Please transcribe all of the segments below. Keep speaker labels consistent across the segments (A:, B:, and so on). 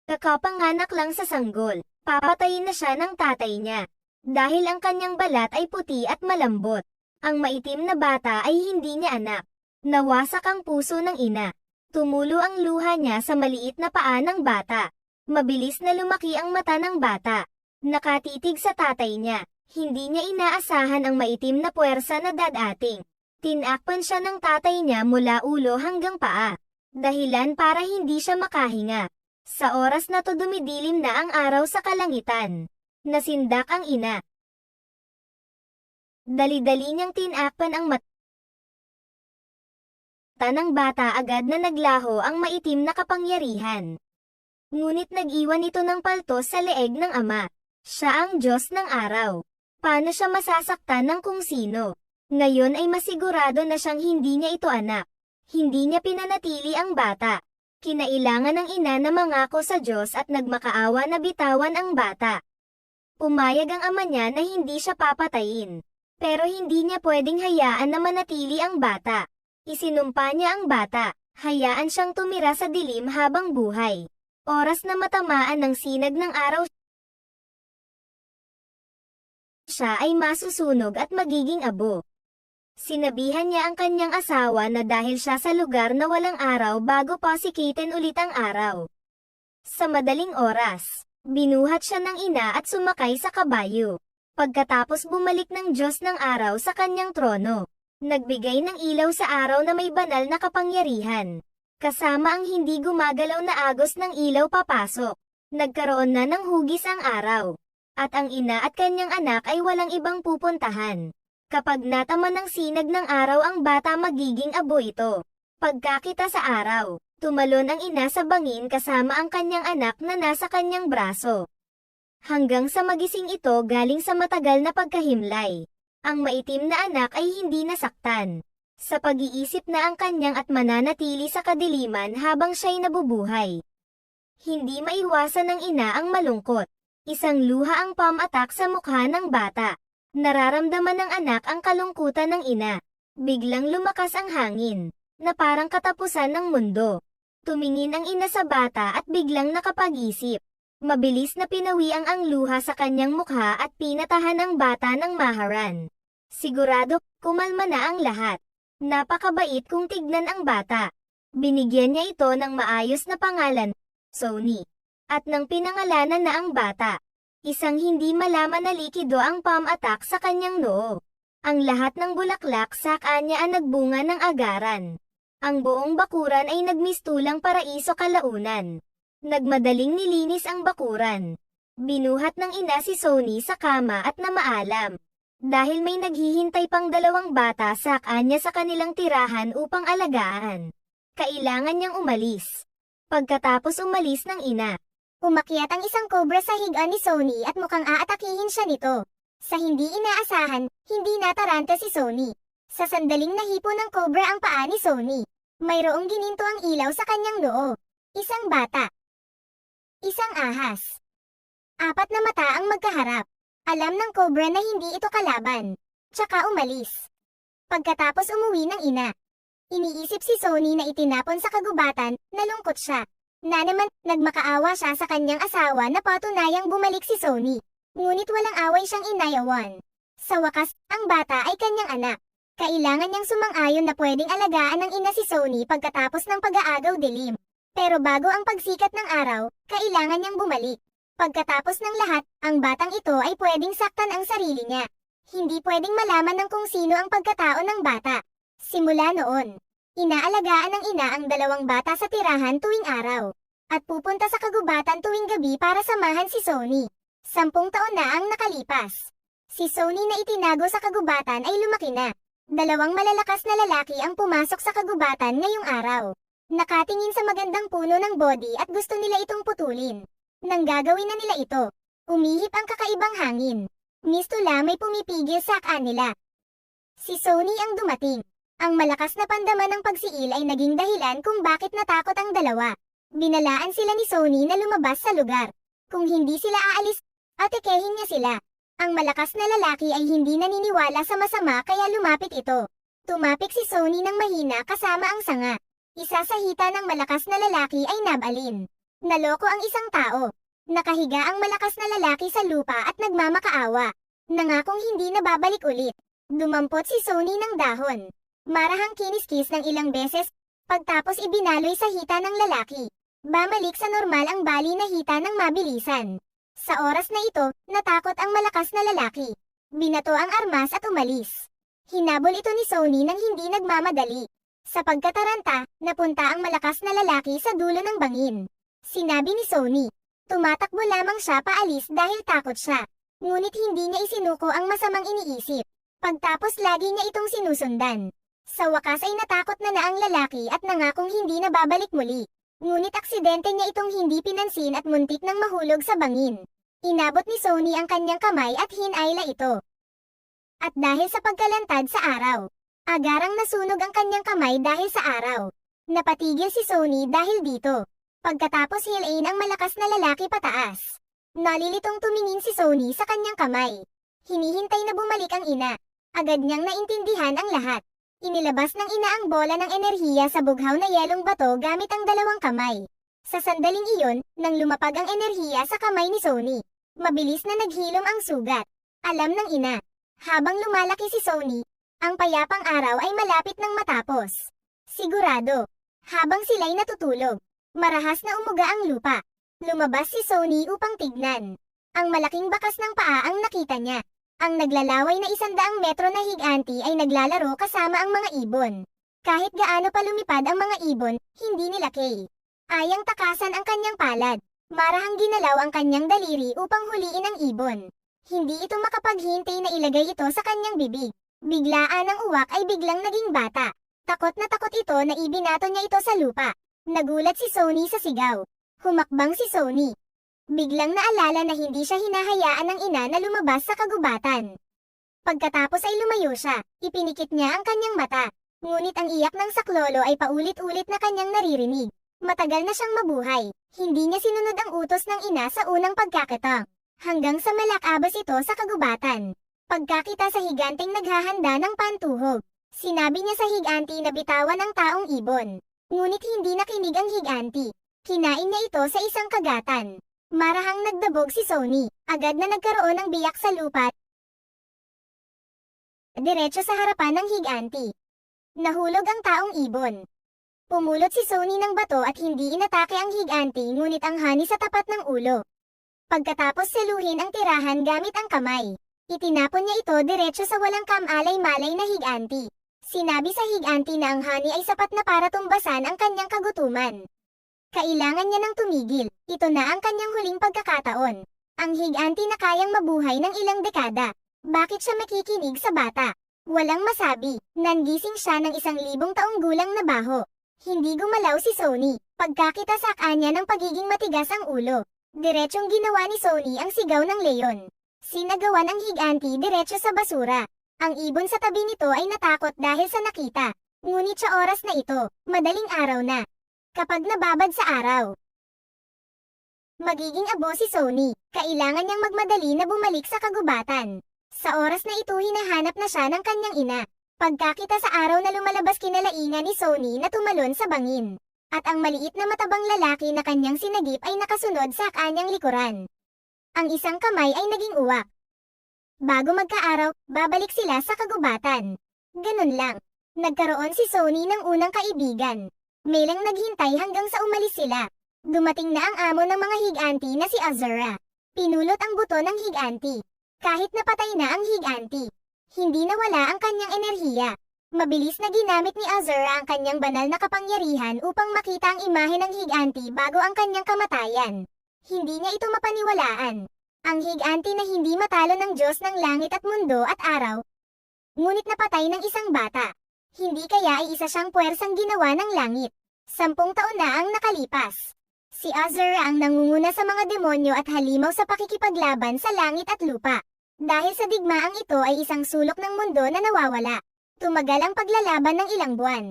A: Kakapanganak lang sa sanggol, papatayin na siya ng tatay niya. Dahil ang kanyang balat ay puti at malambot. Ang maitim na bata ay hindi niya anak. Nawasak ang puso ng ina. Tumulo ang luha niya sa maliit na paa ng bata. Mabilis na lumaki ang mata ng bata. Nakatitig sa tatay niya. Hindi niya inaasahan ang maitim na puwersa na dadating. Tinakpan siya ng tatay niya mula ulo hanggang paa. Dahilan para hindi siya makahinga. Sa oras na to dumidilim na ang araw sa kalangitan. Nasindak ang ina. Dali-dali niyang tinakpan ang mata ng bata agad na naglaho ang maitim na kapangyarihan. Ngunit nag-iwan ito ng paltos sa leeg ng ama. Siya ang Diyos ng araw. Paano siya masasaktan ng kung sino? Ngayon ay masigurado na siyang hindi niya ito anak. Hindi niya pinanatili ang bata. Kinailangan ng ina na mangako sa Diyos at nagmakaawa na bitawan ang bata. Pumayag ang ama niya na hindi siya papatayin. Pero hindi niya pwedeng hayaan na manatili ang bata. Isinumpa niya ang bata, hayaan siyang tumira sa dilim habang buhay. Oras na matamaan ng sinag ng araw, siya ay masusunog at magiging abo. Sinabihan niya ang kanyang asawa na dahil siya sa lugar na walang araw bago pa sikitin ulit ang araw. Sa madaling oras, binuhat siya ng ina at sumakay sa kabayo. Pagkatapos bumalik ng Diyos ng araw sa kanyang trono, nagbigay ng ilaw sa araw na may banal na kapangyarihan. Kasama ang hindi gumagalaw na agos ng ilaw papasok. Nagkaroon na ng hugis ang araw. At ang ina at kanyang anak ay walang ibang pupuntahan. Kapag natama ng sinag ng araw ang bata magiging abo ito. Pagkakita sa araw, tumalon ang ina sa bangin kasama ang kanyang anak na nasa kanyang braso. Hanggang sa magising ito galing sa matagal na pagkahimlay. Ang maitim na anak ay hindi nasaktan. Sa pag-iisip na ang kanyang at mananatili sa kadiliman habang siya'y nabubuhay. Hindi maiwasan ng ina ang malungkot. Isang luha ang pamatak sa mukha ng bata. Nararamdaman ng anak ang kalungkutan ng ina. Biglang lumakas ang hangin, na parang katapusan ng mundo. Tumingin ang ina sa bata at biglang nakapag-isip. Mabilis na pinawiang ang luha sa kanyang mukha at pinatahan ang bata ng maharan. Sigurado, kumalma na ang lahat. Napakabait kung tignan ang bata. Binigyan niya ito ng maayos na pangalan, Sony. At nang pinangalanan na ang bata. Isang hindi malaman na likido ang pamatak sa kanyang noo. Ang lahat ng bulaklak sa kanya ang nagbunga ng agaran. Ang buong bakuran ay nagmistulang paraiso kalaunan. Nagmadaling nilinis ang bakuran. Binuhat ng ina si Sony sa kama at namaalam. Dahil may naghihintay pang dalawang bata sa kanya sa kanilang tirahan upang alagaan. Kailangan niyang umalis. Pagkatapos umalis ng ina, umakyat ang isang cobra sa higaan ni Sony at mukhang aatakihin siya nito. Sa hindi inaasahan, hindi nataranta si Sony. Sa sandaling nahipo ng cobra ang paa ni Sony. Mayroong gininto ang ilaw sa kanyang noo. Isang bata. Isang ahas. Apat na mata ang magkaharap. Alam ng cobra na hindi ito kalaban. Tsaka umalis. Pagkatapos umuwi ng ina, iniisip si Sony na itinapon sa kagubatan, nalungkot siya. Na naman, nagmakaawa siya sa kanyang asawa na patunayang bumalik si Sony. Ngunit walang away siyang inayawan. Sa wakas, ang bata ay kanyang anak. Kailangan niyang sumang-ayon na pwedeng alagaan ng ina si Sony pagkatapos ng pag-aagaw dilim. Pero bago ang pagsikat ng araw, kailangan niyang bumalik. Pagkatapos ng lahat, ang batang ito ay pwedeng saktan ang sarili niya. Hindi pwedeng malaman ng kung sino ang pagkatao ng bata. Simula noon, inaalagaan ng ina ang dalawang bata sa tirahan tuwing araw. At pupunta sa kagubatan tuwing gabi para samahan si Sony. 10 taon na ang nakalipas. Si Sony na itinago sa kagubatan ay lumaki na. Dalawang malalakas na lalaki ang pumasok sa kagubatan ngayong araw. Nakatingin sa magandang puno ng body at gusto nila itong putulin. Nang gagawin na nila ito, umihip ang kakaibang hangin. Mistula may pumipigil sa kanila. Si Sony ang dumating. Ang malakas na pandaman ng pagsiil ay naging dahilan kung bakit natakot ang dalawa. Binalaan sila ni Sony na lumabas sa lugar. Kung hindi sila aalis, atikehin niya sila. Ang malakas na lalaki ay hindi naniniwala sa masama kaya lumapit ito. Tumapik si Sony ng mahina kasama ang sanga. Isa sa hita ng malakas na lalaki ay nabalin.
B: Naloko ang isang tao. Nakahiga ang malakas na lalaki sa lupa at nagmamakaawa. Nangakong hindi na babalik ulit. Dumampot si Sony ng dahon. Marahang kiniskis ng ilang beses, pagtapos ibinaloy sa hita ng lalaki. Bumalik sa normal ang bali na hita ng mabilisan. Sa oras na ito, natakot ang malakas na lalaki. Binato ang armas at umalis. Hinabol ito ni Sony nang hindi nagmamadali. Sa pagkataranta, napunta ang malakas na lalaki sa dulo ng bangin. Sinabi ni Sony, tumatakbo lamang siya paalis dahil takot siya. Ngunit hindi niya isinuko ang masamang iniisip. Pagtapos lagi niya itong sinusundan. Sa wakas ay natakot na ang lalaki at nangakong hindi na babalik muli. Ngunit aksidente niya itong hindi pinansin at muntik nang mahulog sa bangin. Inabot ni Sony ang kanyang kamay at hinayla ito. At dahil sa pagkalantad sa araw, agarang nasunog ang kanyang kamay dahil sa araw. Napatigil si Sony dahil dito. Pagkatapos hilain ang malakas na lalaki pataas. Nalilitong tumingin si Sony sa kanyang kamay. Hinihintay na bumalik ang ina. Agad niyang naintindihan ang lahat. Inilabas ng ina ang bola ng enerhiya sa bughaw na yelong bato gamit ang dalawang kamay. Sa sandaling iyon, nang lumapag ang enerhiya sa kamay ni Sony, mabilis na naghilom ang sugat. Alam ng ina. Habang lumalaki si Sony, ang payapang araw ay malapit nang matapos. Sigurado. Habang sila'y natutulog, marahas na umuga ang lupa. Lumabas si Sony upang tignan. Ang malaking bakas ng paa ang nakita niya. Ang naglalaway na 100 metro na higanti ay naglalaro kasama ang mga ibon. Kahit gaano pa lumipad ang mga ibon, hindi nila kay ayang takasan ang kanyang palad. Marahang ginalaw ang kanyang daliri upang huliin ang ibon. Hindi ito makapaghintay na ilagay ito sa kanyang bibig. Biglaan ang uwak ay biglang naging bata. Takot na takot ito na ibinato niya ito sa lupa. Nagulat si Sony sa sigaw. Humakbang si Sony. Biglang naalala na hindi siya hinahayaan ng ina na lumabas sa kagubatan. Pagkatapos ay lumayo siya, ipinikit niya ang kanyang mata. Ngunit ang iyak ng saklolo ay paulit-ulit na kanyang naririnig. Matagal na siyang mabuhay. Hindi niya sinunod ang utos ng ina sa unang pagkakataon. Hanggang sa malakabas ito sa kagubatan. Pagkakita sa higanteng naghahanda ng pantuhog, sinabi niya sa higanti na bitawan ang taong ibon. Ngunit hindi nakinig ang higanti. Kinain niya ito sa isang kagatan. Marahang nagdabog si Sony. Agad na nagkaroon ng biyak sa lupa. Diretso sa harapan ng higanti. Nahulog ang taong ibon. Pumulot si Sony ng bato at hindi inatake ang higanti ngunit ang hani sa tapat ng ulo. Pagkatapos saluhin ang tirahan gamit ang kamay, itinapon niya ito diretso sa walang kamalay-malay na higanti. Sinabi sa higanti na ang hani ay sapat na para tumbasan ang kanyang kagutuman. Kailangan niya ng tumigil, ito na ang kanyang huling pagkakataon. Ang higanti na kayang mabuhay ng ilang dekada. Bakit siya makikinig sa bata? Walang masabi, nangising siya ng 1,000 taong gulang na baho. Hindi gumalaw si Sony, pagkakita sa kanya ng pagiging matigas ang ulo. Diretsong ginawa ni Sony ang sigaw ng leon. Sinagawan ang higanti diretso sa basura. Ang ibon sa tabi nito ay natakot dahil sa nakita. Ngunit sa oras na ito, madaling araw na. Kapag nababad sa araw, magiging abo si Sony. Kailangan niyang magmadali na bumalik sa kagubatan. Sa oras na ito hinahanap na siya ng kanyang ina. Pagkakita sa araw na lumalabas kinalaingan ni Sony na tumalon sa bangin. At ang maliit na matabang lalaki na kanyang sinagip ay nakasunod sa kanyang likuran. Ang isang kamay ay naging uwak. Bago magkaaraw, babalik sila sa kagubatan. Ganun lang. Nagkaroon si Sony ng unang kaibigan. May lang naghintay hanggang sa umalis sila. Dumating na ang amo ng mga higanti na si Azura. Pinulot ang buto ng higanti. Kahit napatay na ang higanti, hindi nawala ang kanyang enerhiya. Mabilis na ginamit ni Azura ang kanyang banal na kapangyarihan upang makita ang imahe ng higanti bago ang kanyang kamatayan. Hindi niya ito mapaniwalaan. Ang higanti na hindi matalo ng Diyos ng langit at mundo at araw. Ngunit napatay ng isang bata. Hindi kaya ay isa siyang puwersang ginawa ng langit. 10 taon na ang nakalipas. Si Azura ang nangunguna sa mga demonyo at halimaw sa pakikipaglaban sa langit at lupa. Dahil sa digmaang ito ay isang sulok ng mundo na nawawala. Tumagal ang paglalaban ng ilang buwan.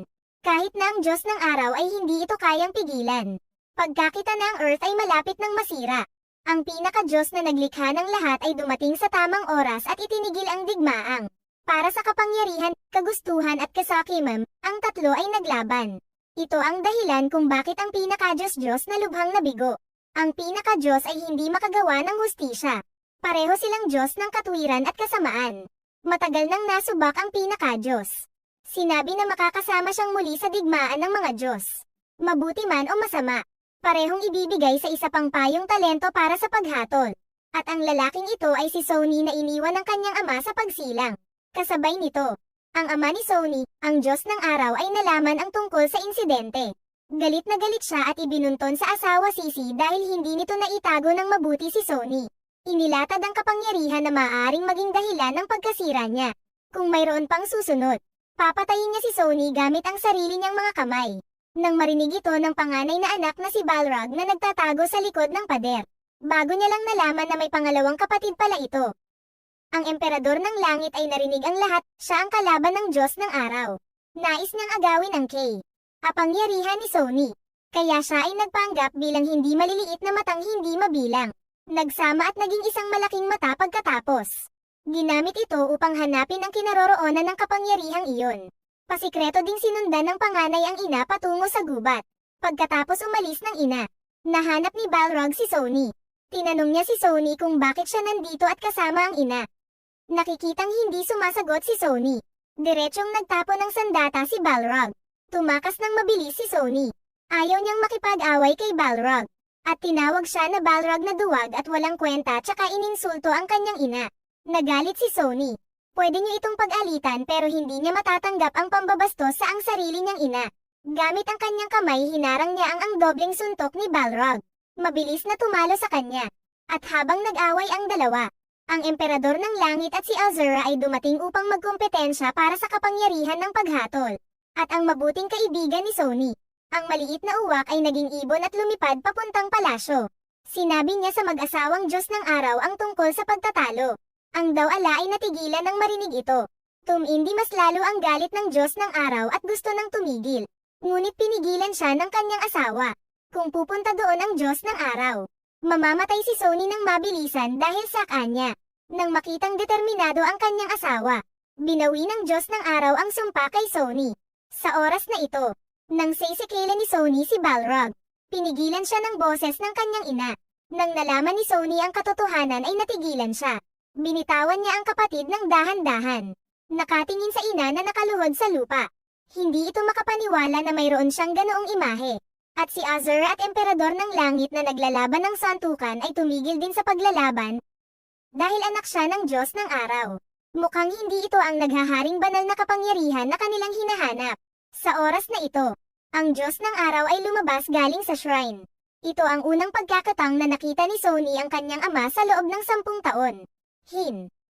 B: Kahit na ang Diyos ng araw ay hindi ito kayang pigilan. Pagkakita na ang Earth ay malapit ng masira. Ang pinaka-Diyos na naglikha ng lahat ay dumating sa tamang oras at itinigil ang digmaang. Para sa kapangyarihan, kagustuhan at kasakiman, ang tatlo ay naglaban. Ito ang dahilan kung bakit ang pinaka-Diyos-Diyos na lubhang nabigo. Ang pinaka-Diyos ay hindi makagawa ng hustisya. Pareho silang Diyos ng katwiran at kasamaan. Matagal nang nasubak ang pinaka-Diyos. Sinabi na makakasama siyang muli sa digmaan ng mga Diyos. Mabuti man o masama, parehong ibibigay sa isa pang payong talento para sa paghatol. At ang lalaking ito ay si Sony na iniwan ng kanyang ama sa pagsilang. Kasabay nito, ang ama ni Sony, ang Diyos ng araw ay nalaman ang tungkol sa insidente. Galit na galit siya at ibinunton sa asawa Sisi dahil hindi nito naitago ng mabuti si Sony. Inilatad ang kapangyarihan na maaaring maging dahilan ng pagkasira niya. Kung mayroon pang susunod, papatayin niya si Sony gamit ang sarili niyang mga kamay. Nang marinig ito ng panganay na anak na si Balrog na nagtatago sa likod ng pader. Bago niya lang nalaman na may pangalawang kapatid pala ito. Ang emperador ng langit ay narinig ang lahat, siya ang kalaban ng Diyos ng araw. Nais niyang agawin ang kapangyarihan ni Sony. Kaya siya ay nagpanggap bilang hindi maliliit na matang hindi mabilang. Nagsama at naging isang malaking mata pagkatapos. Ginamit ito upang hanapin ang kinaroroonan ng kapangyarihang iyon. Pasikreto ding sinundan ng panganay ang ina patungo sa gubat. Pagkatapos umalis ng ina, nahanap ni Balrog si Sony. Tinanong niya si Sony kung bakit siya nandito at kasama ang ina. Nakikitang hindi sumasagot si Sony. Diretsyong nagtapo ng sandata si Balrog. Tumakas ng mabilis si Sony. Ayaw niyang makipag-away kay Balrog. At tinawag siya na Balrog na duwag at walang kwenta tsaka ininsulto ang kanyang ina. Nagalit si Sony. Pwede niyo itong pag-alitan pero hindi niya matatanggap ang pambabastos sa ang sarili niyang ina. Gamit ang kanyang kamay hinarang niya ang dobleng suntok ni Balrog. Mabilis na tumalo sa kanya. At habang nag-away ang dalawa, ang emperador ng langit at si Azura ay dumating upang magkompetensya para sa kapangyarihan ng paghatol. At ang mabuting kaibigan ni Sony, ang maliit na uwak ay naging ibon at lumipad papuntang palasyo. Sinabi niya sa mag-asawang Diyos ng araw ang tungkol sa pagtatalo. Ang daw ala ay natigilan nang marinig ito. Tumindi mas lalo ang galit ng Diyos ng araw at gusto nang tumigil. Ngunit pinigilan siya ng kanyang asawa. Kung pupunta doon ang Diyos ng araw, mamamatay si Sony ng mabilisan dahil sa kanya. Nang makitang determinado ang kanyang asawa, binawi ng Diyos ng araw ang sumpa kay Sony. Sa oras na ito, nang sisikilan ni Sony si Balrog, pinigilan siya ng boses ng kanyang ina. Nang nalaman ni Sony ang katotohanan ay natigilan siya. Binitawan niya ang kapatid ng dahan-dahan. Nakatingin sa ina na nakaluhod sa lupa. Hindi ito makapaniwala na mayroon siyang ganoong imahe. At si Azura at emperador ng langit na naglalaban ng santukan ay tumigil din sa paglalaban. Dahil anak siya ng Diyos ng araw. Mukhang hindi ito ang naghaharing banal na kapangyarihan na kanilang hinahanap. Sa oras na ito, ang Diyos ng araw ay lumabas galing sa shrine. Ito ang unang pagkakataong na nakita ni Sony ang kanyang ama sa loob ng 10 taon.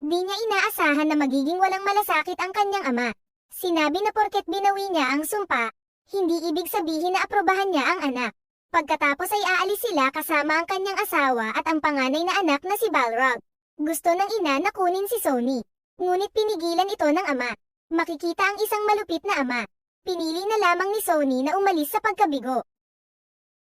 B: Di niya inaasahan na magiging walang malasakit ang kanyang ama. Sinabi na porket binawi niya ang sumpa, hindi ibig sabihin na aprobahan niya ang anak. Pagkatapos ay aalis sila kasama ang kanyang asawa at ang panganay na anak na si Balrog. Gusto ng ina na kunin si Sony. Ngunit pinigilan ito ng ama. Makikita ang isang malupit na ama. Pinili na lamang ni Sony na umalis sa pagkabigo.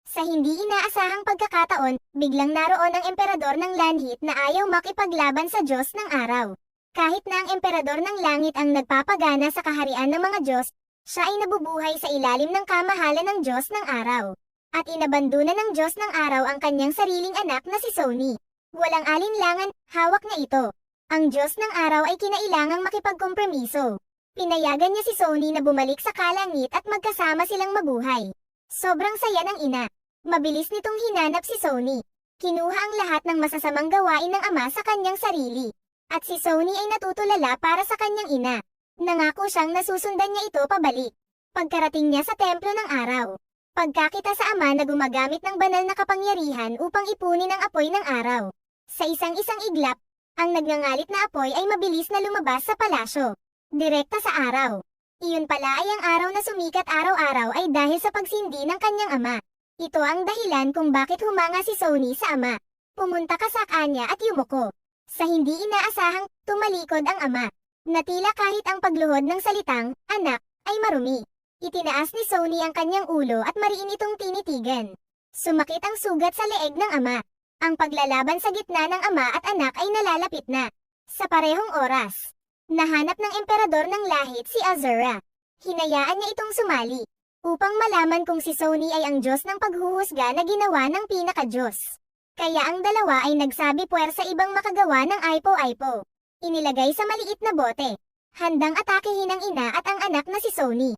B: Sa hindi inaasahang pagkakataon, biglang naroon ang emperador ng Lanhit na ayaw makipaglaban sa Diyos ng araw. Kahit na ang emperador ng langit ang nagpapagana sa kaharian ng mga Diyos, siya ay nabubuhay sa ilalim ng kamahalan ng Diyos ng araw. At inabandona ng Diyos ng araw ang kanyang sariling anak na si Sony. Walang alinlangan, hawak niya ito. Ang Diyos ng araw ay kinailangang makipagkompromiso. Pinayagan niya si Sony na bumalik sa kalangit at magkasama silang mabuhay. Sobrang saya ng ina. Mabilis nitong hinanap si Sony. Kinuha ang lahat ng masasamang gawain ng ama sa kanyang sarili. At si Sony ay natutulala para sa kanyang ina. Nangako siyang nasusundan niya ito pabalik. Pagkarating niya sa templo ng araw. Pagkakita sa ama na gumagamit ng banal na kapangyarihan upang ipunin ang apoy ng araw. Sa isang-isang iglap, ang nagngangalit na apoy ay mabilis na lumabas sa palasyo. Direkta sa araw. Iyon pala ay ang araw na sumikat araw-araw ay dahil sa pagsindi ng kanyang ama. Ito ang dahilan kung bakit humanga si Sony sa ama. Pumunta ka sa kanya at yumuko. Sa hindi inaasahang, tumalikod ang ama. Natila kahit ang pagluhod ng salitang, anak, ay marumi. Itinaas ni Sony ang kanyang ulo at mariin itong tinitigan. Sumakit ang sugat sa leeg ng ama. Ang paglalaban sa gitna ng ama at anak ay nalalapit na. Sa parehong oras, nahanap ng emperador ng lahit si Azura. Hinayaan niya itong sumali. upang malaman kung si Sony ay ang Diyos ng paghuhusga na ginawa ng pinaka-Diyos. Kaya ang dalawa ay nagsabi puwersa ibang makagawa ng Aipo-Aipo. Inilagay sa maliit na bote. Handang atakehin ang ina at ang anak na si Sony.